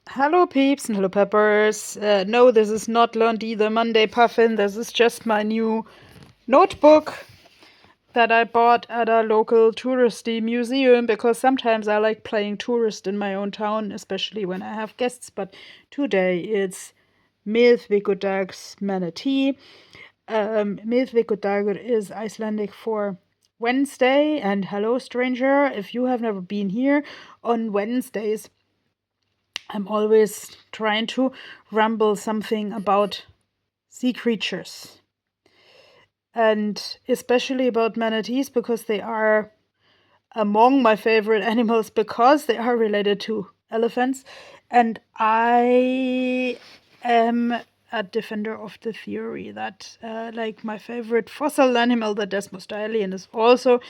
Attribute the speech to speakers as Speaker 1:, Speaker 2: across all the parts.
Speaker 1: Hello, peeps and hello, peppers. No, this is not Lundi the Monday Puffin. This is just my new notebook that I bought at a local touristy museum because sometimes I like playing tourist in my own town, especially when I have guests. But today it's Miðvikudags Manatee. Miðvikudagur is Icelandic for Wednesday. And hello, stranger. If you have never been here, on Wednesdays I'm always trying to ramble something about sea creatures. And especially about manatees because they are among my favorite animals because they are related to elephants. And I am a defender of the theory that, like, my favorite fossil animal, the Desmostallion, is also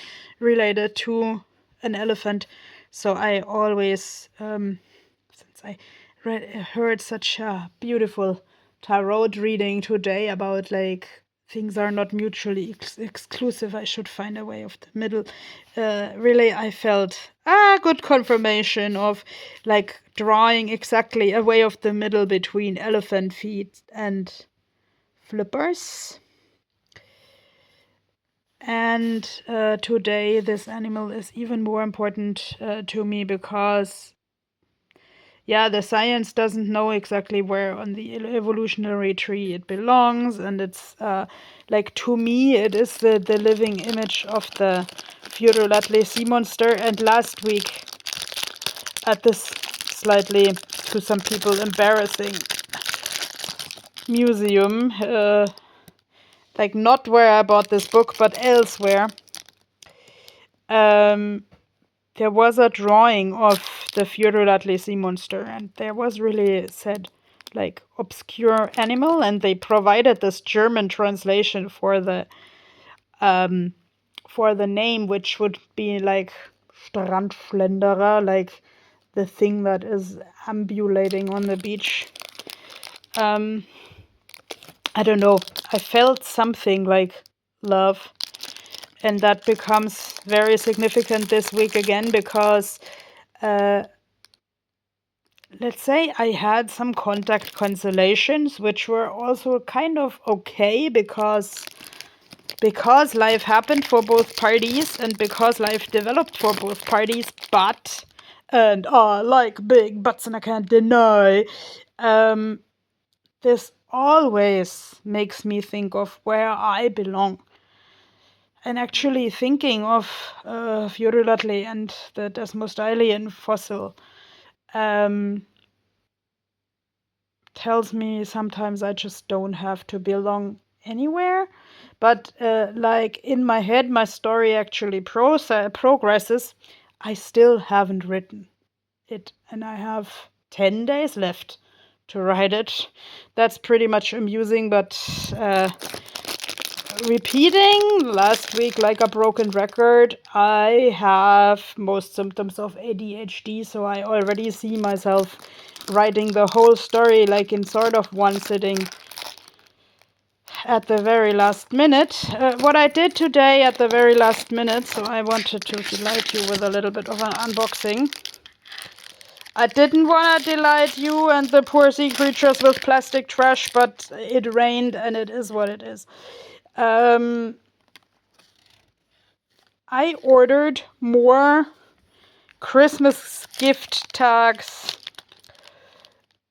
Speaker 1: related to an elephant. So I always, since I heard such a beautiful tarot reading today about like things are not mutually exclusive, I should find a way of the middle. Really, I felt good confirmation of like drawing exactly a way of the middle between elephant feet and flippers. And today, this animal is even more important to me because the science doesn't know exactly where on the evolutionary tree it belongs, and it's like, to me it is the living image of the Furulatle sea monster. And last week at this slightly, to some people, embarrassing museum, like not where I bought this book but elsewhere, there was a drawing of the Furulatle sea monster, and there was really said like obscure animal, and they provided this German translation for the name, which would be like Strandschlenderer, like the thing that is ambulating on the beach. I don't know. I felt something like love. And that becomes very significant this week again because, let's say, I had some contact cancellations, which were also kind of okay because life happened for both parties and because life developed for both parties. But, and I like big buts and I can't deny, this always makes me think of where I belong. And actually thinking of Furulatle and the Desmostallion fossil tells me sometimes I just don't have to belong anywhere. But like in my head, my story actually progresses. I still haven't written it, and I have 10 days left to write it. That's pretty much amusing, but repeating last week like a broken record. I have most symptoms of ADHD, so I already see myself writing the whole story like in sort of one sitting at the very last minute. What I did today at the very last minute, so I wanted to delight you with a little bit of an unboxing. I didn't want to delight you and the poor sea creatures with plastic trash, but it rained and it is what it is. I ordered more Christmas gift tags.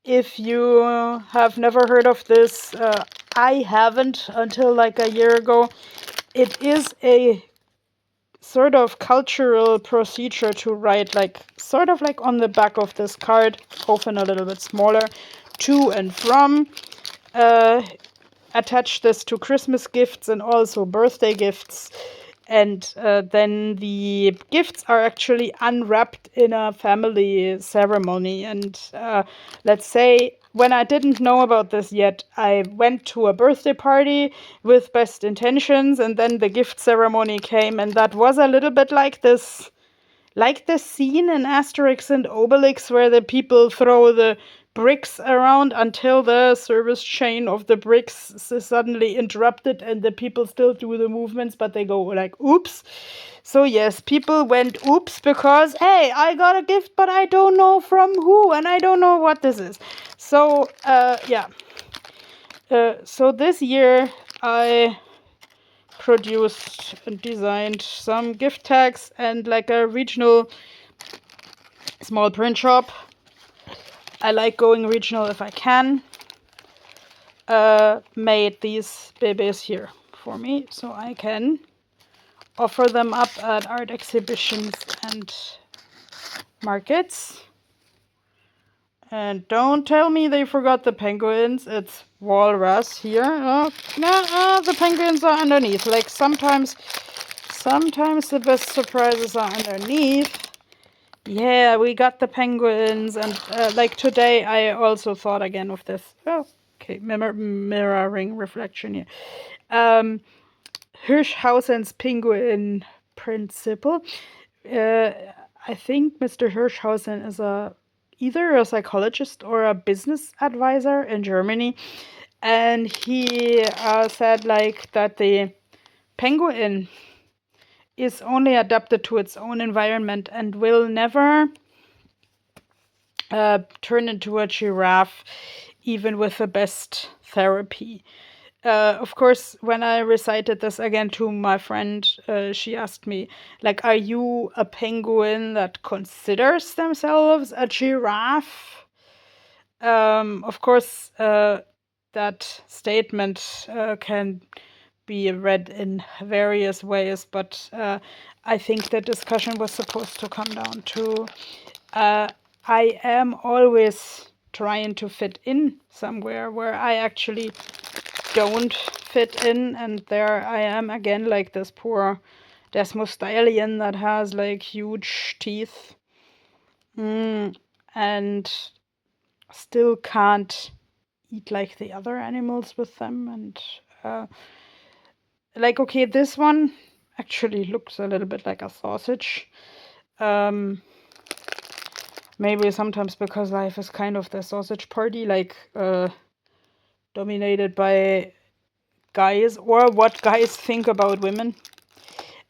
Speaker 1: If you have never heard of this, I haven't until like a year ago. It is a sort of cultural procedure to write like sort of like on the back of this card, often a little bit smaller, to and from. Attach this to Christmas gifts and also birthday gifts. And then the gifts are actually unwrapped in a family ceremony. And let's say, when I didn't know about this yet, I went to a birthday party with best intentions, and then the gift ceremony came, and that was a little bit like this. Like the scene in Asterix and Obelix where the people throw the bricks around until the service chain of the bricks is suddenly interrupted and the people still do the movements, but they go like, oops. So yes, people went oops because, hey, I got a gift, but I don't know from who and I don't know what this is. So yeah. So this year I produced and designed some gift tags and like a regional small print shop. I like going regional if I can. Made these babies here for me so I can offer them up at art exhibitions and markets. And don't tell me they forgot the penguins. It's walrus here. Oh, no, the penguins are underneath. Like sometimes the best surprises are underneath. Yeah, we got the penguins, and like today I also thought again of this. Oh, okay, mirroring reflection here. Hirschhausen's penguin principle. I think Mr. Hirschhausen is either a psychologist or a business advisor in Germany, and he said like that the penguin is only adapted to its own environment and will never turn into a giraffe, even with the best therapy. Of course, when I recited this again to my friend, she asked me, like, are you a penguin that considers themselves a giraffe? Of course, that statement can be read in various ways, but I think the discussion was supposed to come down to I am always trying to fit in somewhere where I actually don't fit in, and there I am again, like this poor Desmostallion that has like huge teeth and still can't eat like the other animals with them. And like, okay, this one actually looks a little bit like a sausage. Maybe sometimes because life is kind of the sausage party, like dominated by guys or what guys think about women.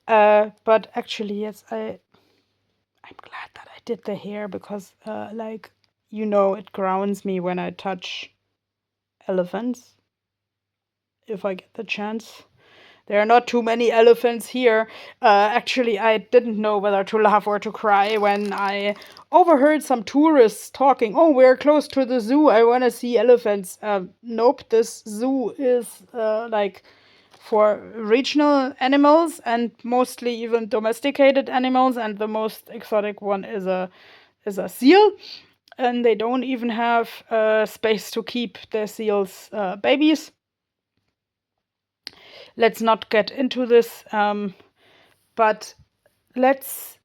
Speaker 1: But actually, yes, I'm glad that I did the hair because, like, it grounds me when I touch elephants if I get the chance. There are not too many elephants here. Actually, I didn't know whether to laugh or to cry when I overheard some tourists talking. Oh, we're close to the zoo. I want to see elephants. Nope, this zoo is like for regional animals and mostly even domesticated animals. And the most exotic one is a seal. And they don't even have space to keep the seals' babies. Let's not get into this, but let's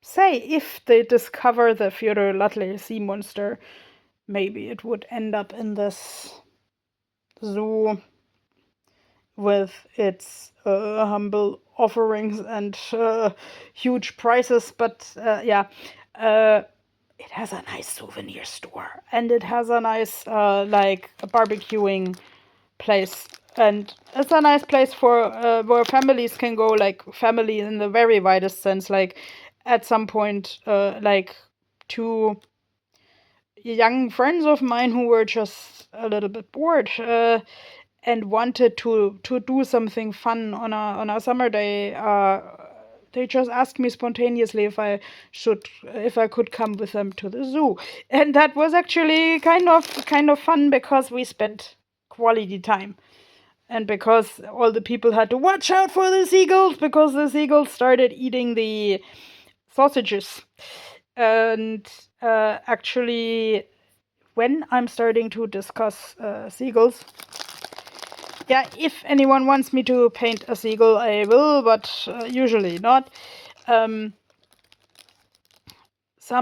Speaker 1: say if they discover the Fyodor Lutley sea monster, maybe it would end up in this zoo with its humble offerings and huge prices. But yeah, it has a nice souvenir store and it has a nice like a barbecuing place, and it's a nice place for where families can go, like family in the very widest sense. Like at some point, like two young friends of mine who were just a little bit bored and wanted to do something fun on a summer day. They just asked me spontaneously if I could come with them to the zoo, and that was actually kind of fun because we spent quality time. And because all the people had to watch out for the seagulls, because the seagulls started eating the sausages. And actually, when I'm starting to discuss seagulls, yeah, if anyone wants me to paint a seagull, I will, but usually not. Some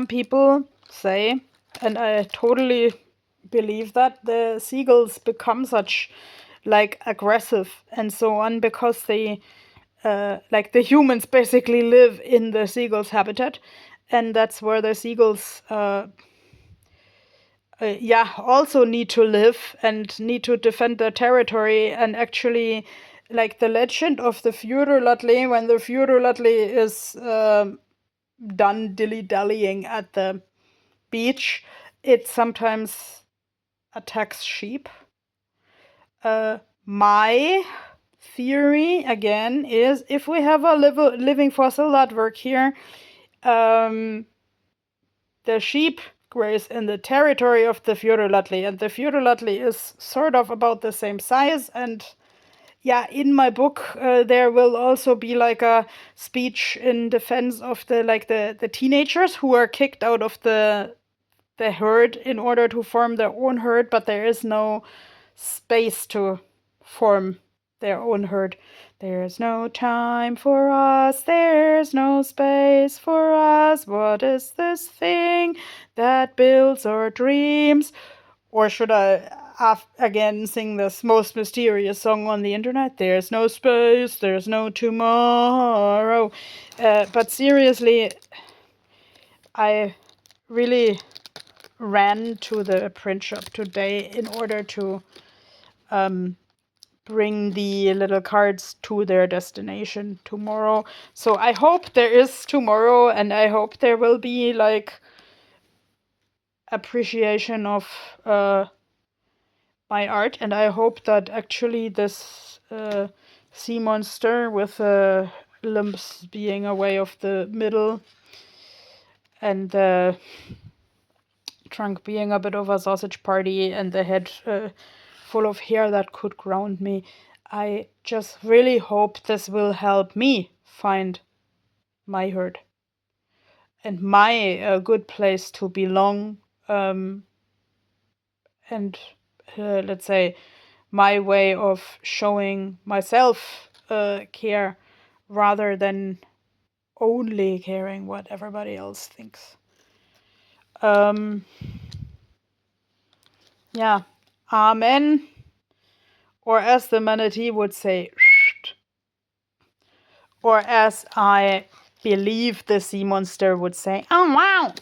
Speaker 1: people say, and I totally believe that, the seagulls become such like aggressive and so on because they like the humans basically live in the seagulls habitat, and that's where the seagulls also need to live and need to defend their territory. And actually, like the legend of the Fjordulotli, when the Fjordulotli is done dilly-dallying at the beach, it sometimes attacks sheep. My theory, again, is if we have a living fossil that work here, the sheep graze in the territory of the Fjordulotli, and the Fjordulotli is sort of about the same size. And yeah, in my book, there will also be like a speech in defense of the teenagers who are kicked out of the herd in order to form their own herd, but there is no space to form their own herd. There's no time for us, there's no space for us. What is this thing that builds our dreams? Or should I again sing this most mysterious song on the internet? There's no space, there's no tomorrow. But seriously, I really ran to the print shop today in order to bring the little cards to their destination tomorrow. So I hope there is tomorrow, and I hope there will be like appreciation of my art, and I hope that actually this sea monster with limbs being away of the middle and the trunk being a bit of a sausage party and the head full of hair that could ground me. I just really hope this will help me find my herd and my good place to belong, and let's say my way of showing myself care rather than only caring what everybody else thinks. Yeah, amen. Or as the manatee would say, or as I believe the sea monster would say, oh wow.